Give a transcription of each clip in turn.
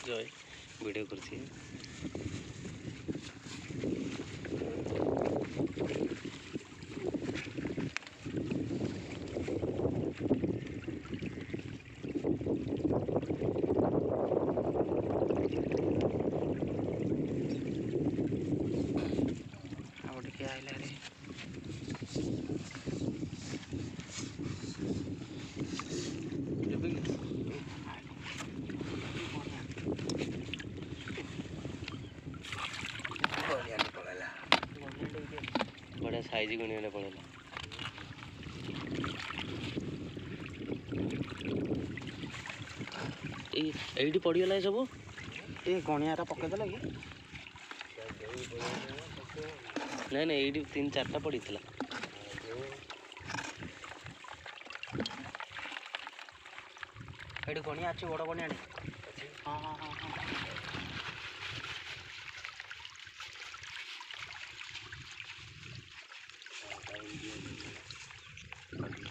जय वीडियो करती है। बड़ा साइज गुणिया पड़ेगा ये पड़गला सब ये गणिया पकईदेल कि नहीं नहीं ये 3-4टा पड़ी ये गणिया अच्छी बड़ गणिया हाँ हाँ हाँ हाँ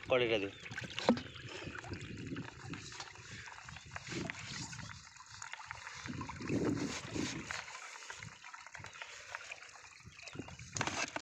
कड़ीटा दे